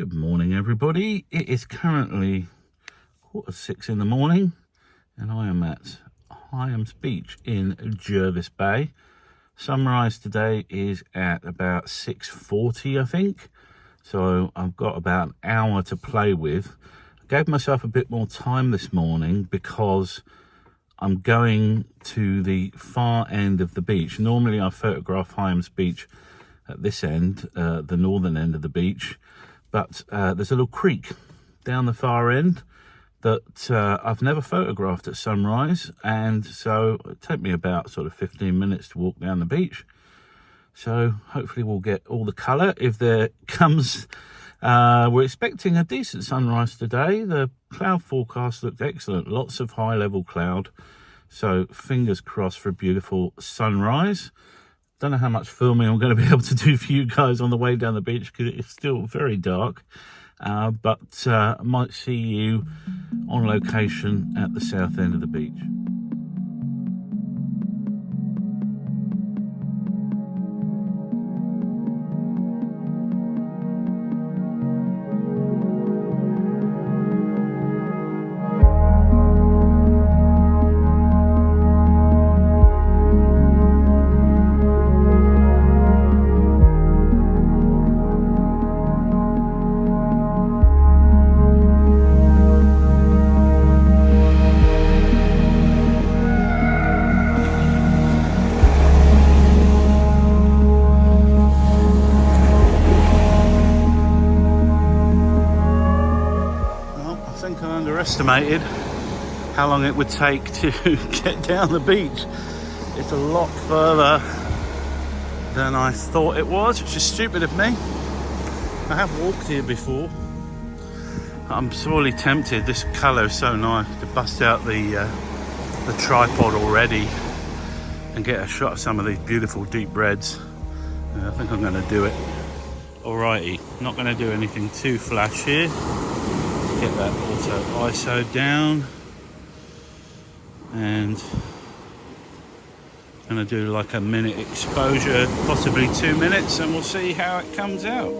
Good morning, everybody. It is currently 6:15 in the morning, and I am at Hyams Beach in Jervis Bay. Sunrise today is at about 6:40, I think. So I've got about an hour to play with. I gave myself a bit more time this morning because I'm going to the far end of the beach. Normally I photograph Hyams Beach at this end, the northern end of the beach. But there's a little creek down the far end that I've never photographed at sunrise, and so it took me about sort of 15 minutes to walk down the beach. So hopefully we'll get all the colour if there comes. We're expecting a decent sunrise today. The cloud forecast looked excellent, lots of high level cloud, so fingers crossed for a beautiful sunrise. Don't know how much filming I'm going to be able to do for you guys on the way down the beach because it's still very dark, but I might see you on location at the south end of the beach. I underestimated how long it would take to get down the beach. It's a lot further than I thought it was, which is stupid of me. I have walked here before. I'm sorely tempted. This colour is so nice to bust out the tripod already and get a shot of some of these beautiful deep reds. I think I'm going to do it. Alrighty, not going to do anything too flash here. Get that auto ISO down, and gonna do like a minute exposure, possibly 2 minutes, and we'll see how it comes out.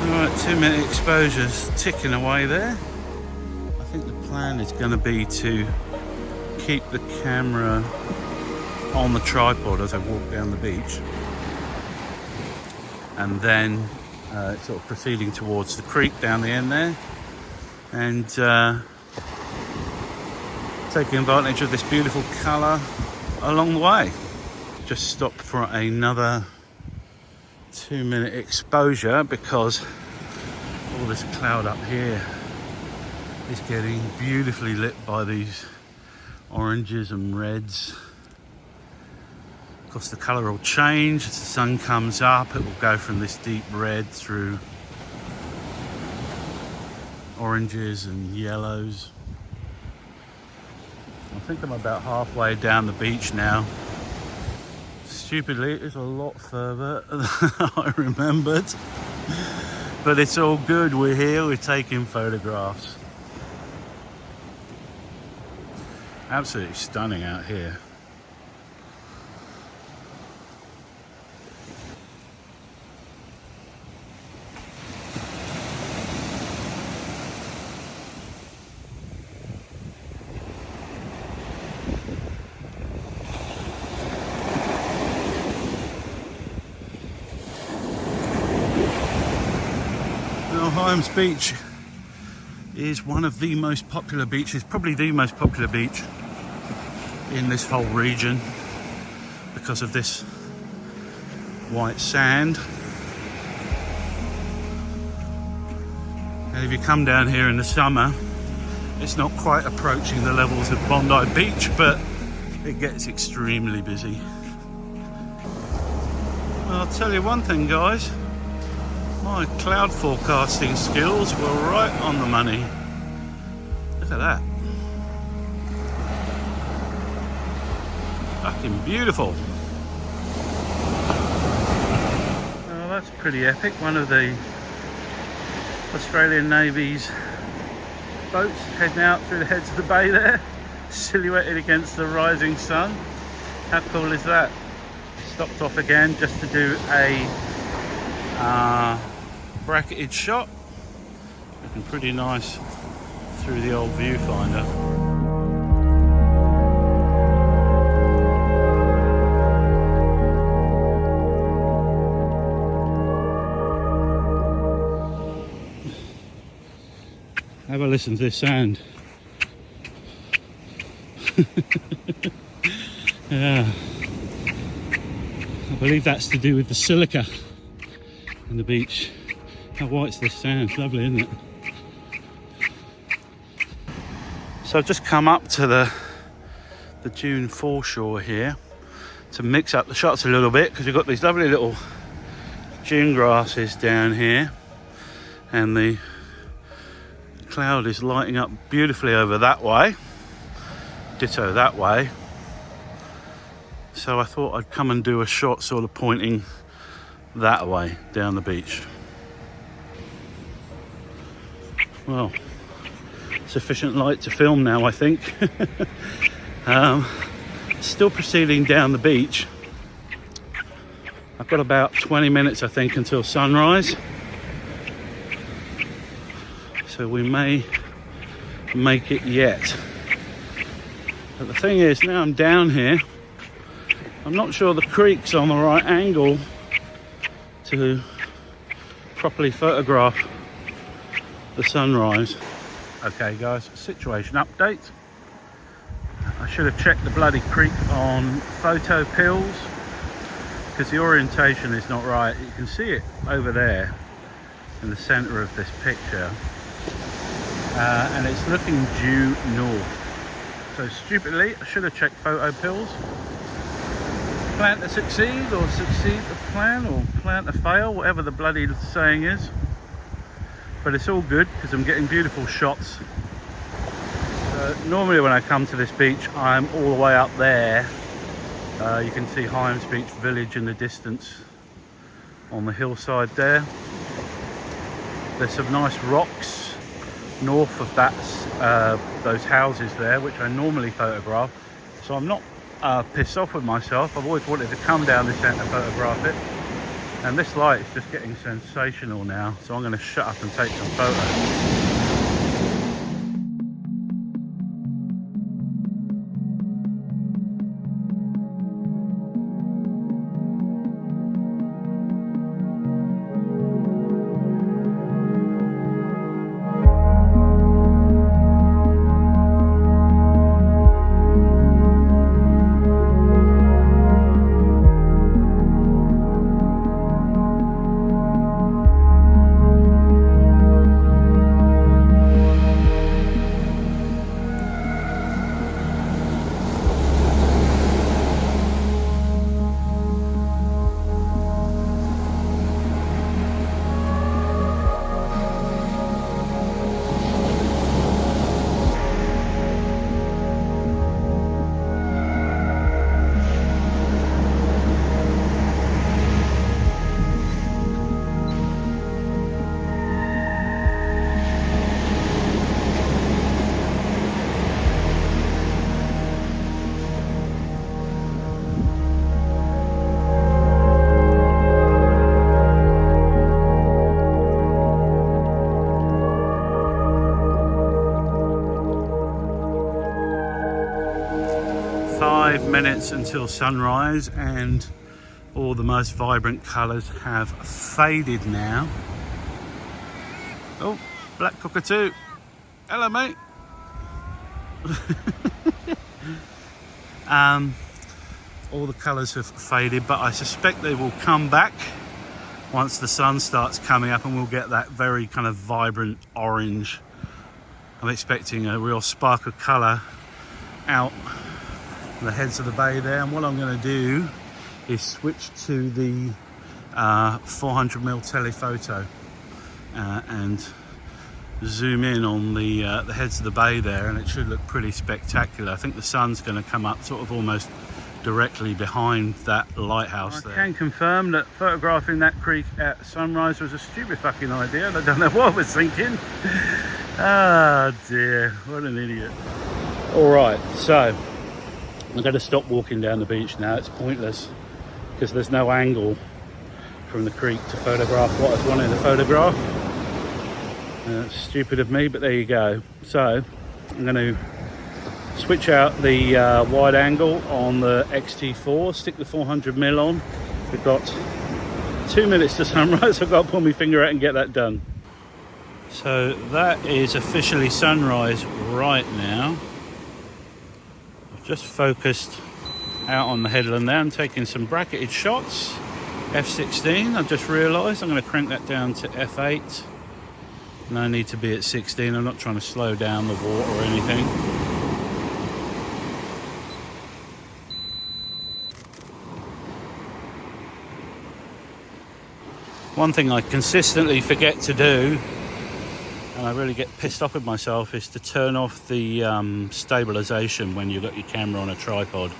Alright, 2 minute exposures ticking away there. I think the plan is going to be to keep the camera on the tripod as I walk down the beach, and then sort of proceeding towards the creek down the end there, and taking advantage of this beautiful colour along the way. Just stop for another 2 minute exposure because all this cloud up here is getting beautifully lit by these oranges and reds. Of course the colour will change as the sun comes up. It will go from this deep red through oranges and yellows. I think I'm about halfway down the beach now. Stupidly, it's a lot further than I remembered, but it's all good. We're here, we're taking photographs. Absolutely stunning out here. Now, Hyams Beach is one of the most popular beaches, probably the most popular beach in this whole region because of this white sand. And if you come down here in the summer, it's not quite approaching the levels of Bondi Beach, but it gets extremely busy. Well, I'll tell you one thing, guys, my cloud forecasting skills were right on the money. Look at that. Fucking beautiful. Oh, that's pretty epic. One of the Australian Navy's boats heading out through the heads of the bay there, silhouetted against the rising sun. How cool is that? Stopped off again just to do a bracketed shot. Looking pretty nice through the old viewfinder. Have a listen to this sound. Yeah, I believe that's to do with the silica in the beach. How white's this sand? Lovely, isn't it? So I've just come up to the dune foreshore here to mix up the shots a little bit, because we've got these lovely little dune grasses down here, and the cloud is lighting up beautifully over that way, ditto that way. So I thought I'd come and do a shot sort of pointing that way down the beach. Well, sufficient light to film now, I think. Still proceeding down the beach. I've got about 20 minutes, I think, until sunrise. So we may make it yet. But the thing is, now I'm down here, I'm not sure the creek's on the right angle to properly photograph the sunrise. Okay guys, situation update. I should have checked the bloody creek on photo pills, because the orientation is not right. You can see it over there in the center of this picture. And it's looking due north. So stupidly, I should have checked photo pills. Plan to succeed, or succeed to plan, or plan to fail, whatever the bloody saying is. But it's all good, because I'm getting beautiful shots. So normally when I come to this beach, I'm all the way up there. You can see Hyams Beach village in the distance on the hillside there. There's some nice rocks north of that, those houses there, which I normally photograph. So I'm not pissed off with myself. I've always wanted to come down this end and photograph it, and this light is just getting sensational now, so I'm going to shut up and take some photos. 5 minutes until sunrise, and all the most vibrant colours have faded now. Oh, black cockatoo. Hello, mate. All the colours have faded, but I suspect they will come back once the sun starts coming up, and we'll get that very kind of vibrant orange. I'm expecting a real spark of colour out the heads of the bay there, and what I'm going to do is switch to the 400mm telephoto and zoom in on the heads of the bay there, and it should look pretty spectacular. I think the sun's going to come up sort of almost directly behind that lighthouse there. I can confirm that photographing that creek at sunrise was a stupid fucking idea, and I don't know what I was thinking. Ah dear, what an idiot. Alright, so I'm going to stop walking down the beach now. It's pointless because there's no angle from the creek to photograph what I was wanting to photograph. It's stupid of me, but there you go. So I'm going to switch out the wide angle on the X-T4, stick the 400mm on. We've got 2 minutes to sunrise. I've got to pull my finger out and get that done. So that is officially sunrise right now. I've just focused out on the headland there. I'm taking some bracketed shots. F16, I've just realised I'm going to crank that down to F8. No need to be at 16. I'm not trying to slow down the water or anything. One thing I consistently forget to do, and I really get pissed off with myself, is to turn off the stabilisation when you've got your camera on a tripod.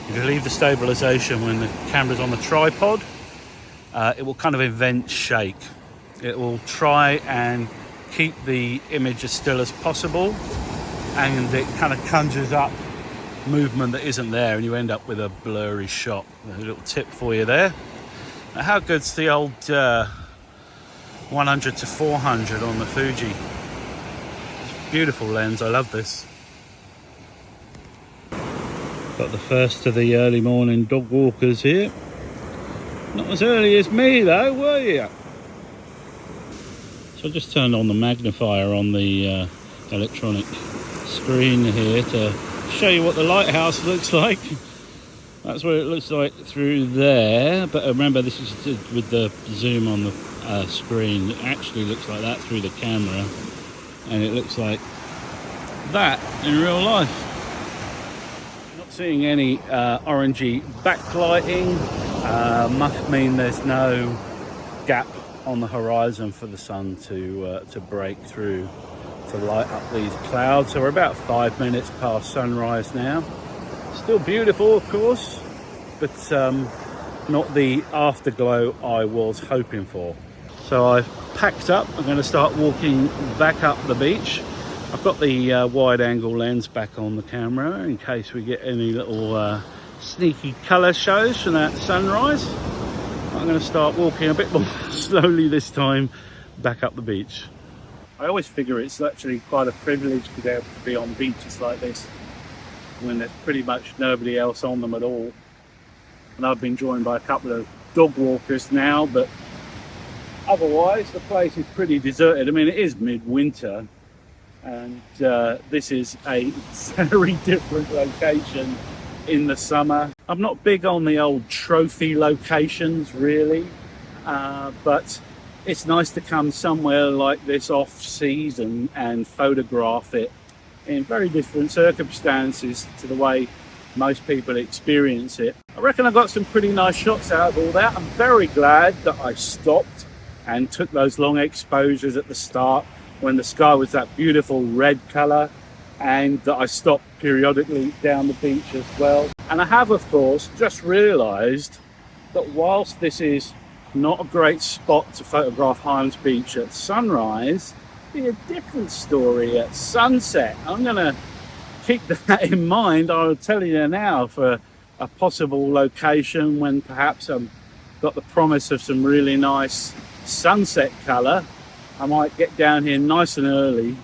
If you leave the stabilisation when the camera's on the tripod, it will kind of invent shake. It will try and keep the image as still as possible, and it kind of conjures up movement that isn't there, and you end up with a blurry shot. A little tip for you there. Now, how good's the old 100 to 400 on the Fuji? Beautiful lens, I love this. Got the first of the early morning dog walkers here. Not as early as me though, were you? So I just turned on the magnifier on the electronic screen here to show you what the lighthouse looks like. That's what it looks like through there, but remember this is with the zoom on the screen. It actually looks like that through the camera, and it looks like that in real life. Not seeing any orangey backlighting. Must mean there's no gap on the horizon for the sun to break through to light up these clouds. So we're about 5 minutes past sunrise now. Still beautiful, of course, but not the afterglow I was hoping for. So I've packed up. I'm going to start walking back up the beach. I've got the wide angle lens back on the camera in case we get any little sneaky colour shows from that sunrise. I'm going to start walking a bit more slowly this time back up the beach. I always figure it's actually quite a privilege to be able to be on beaches like this when there's pretty much nobody else on them at all. And I've been joined by a couple of dog walkers now, but otherwise the place is pretty deserted. I mean, it is midwinter, and this is a very different location in the summer. I'm not big on the old trophy locations really, but it's nice to come somewhere like this off season and photograph it in very different circumstances to the way most people experience it. I reckon I got some pretty nice shots out of all that. I'm very glad that I stopped and took those long exposures at the start when the sky was that beautiful red colour, and that I stopped periodically down the beach as well. And I have, of course, just realised that whilst this is not a great spot to photograph Hyams Beach at sunrise, it'd be a different story at sunset. I'm going to keep that in mind. I'll tell you now for a possible location when perhaps I've got the promise of some really nice sunset colour. I might get down here nice and early,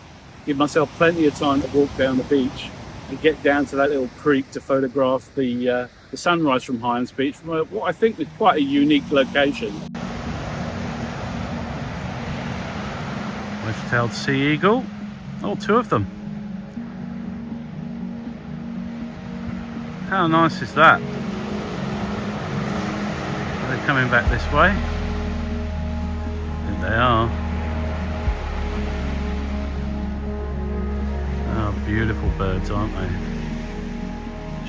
give myself plenty of time to walk down the beach and get down to that little creek to photograph the sunrise from Hyams Beach from what I think is quite a unique location. Wedge-tailed sea eagle, oh, two of them. How nice is that? Are they coming back this way? I think they are. Oh, beautiful birds, aren't they?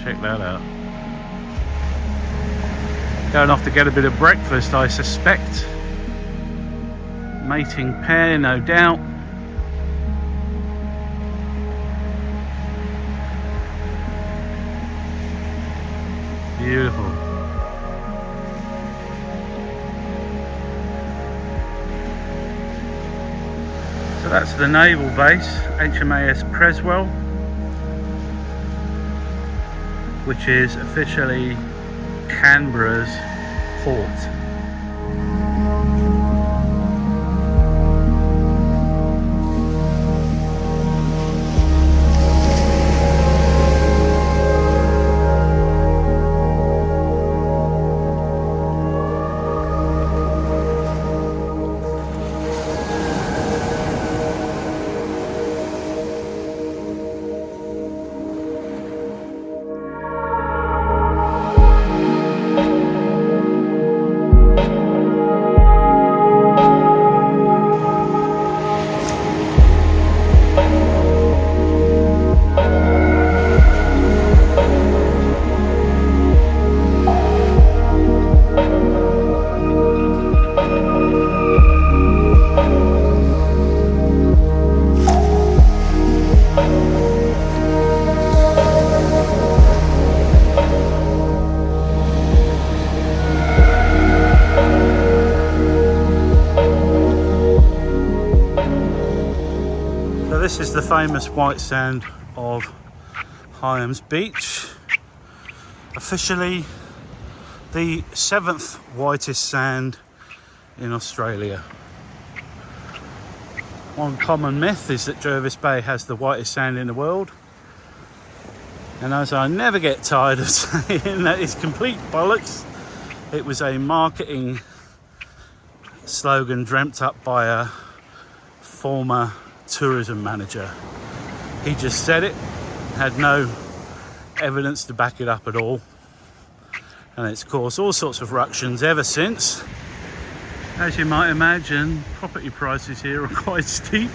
Check that out. Going off to get a bit of breakfast, I suspect. Mating pair, no doubt. Beautiful. So that's the naval base, HMAS Creswell, which is officially Canberra's port. This is the famous white sand of Hyams Beach, officially the 7th whitest sand in Australia. One common myth is that Jervis Bay has the whitest sand in the world, and as I never get tired of saying, that is complete bollocks. It was a marketing slogan dreamt up by a former tourism manager. He just said it, had no evidence to back it up at all, and it's caused all sorts of ructions ever since. As you might imagine, property prices here are quite steep.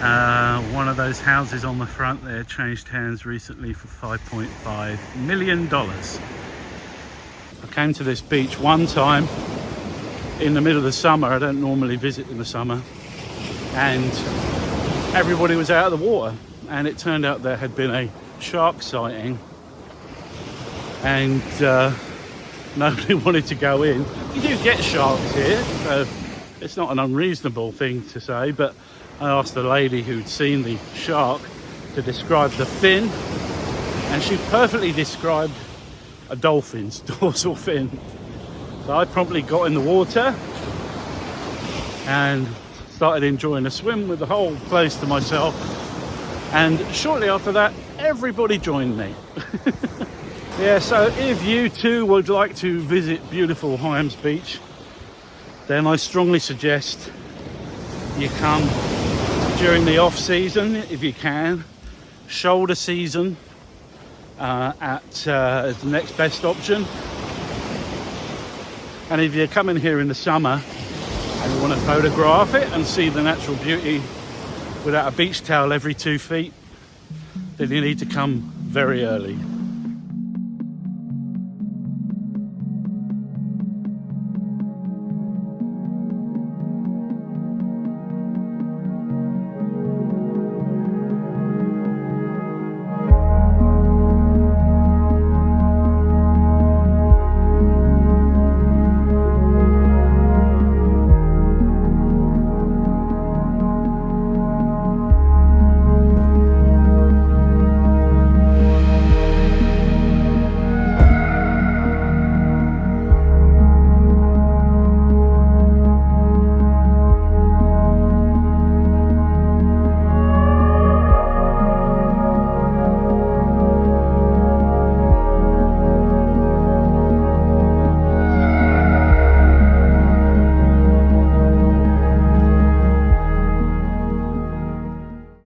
One of those houses on the front there changed hands recently for $5.5 million. I came to this beach one time in the middle of the summer. I don't normally visit in the summer, and everybody was out of the water, and it turned out there had been a shark sighting, and nobody wanted to go in. You do get sharks here, so it's not an unreasonable thing to say, but I asked the lady who'd seen the shark to describe the fin, and she perfectly described a dolphin's dorsal fin. So I promptly got in the water and started enjoying a swim with the whole place to myself, and shortly after that everybody joined me. Yeah, so if you too would like to visit beautiful Hyams Beach, then I strongly suggest you come during the off season if you can. Shoulder season at the next best option, and if you're coming here in the summer and you want to photograph it and see the natural beauty without a beach towel every 2 feet, then you need to come very early.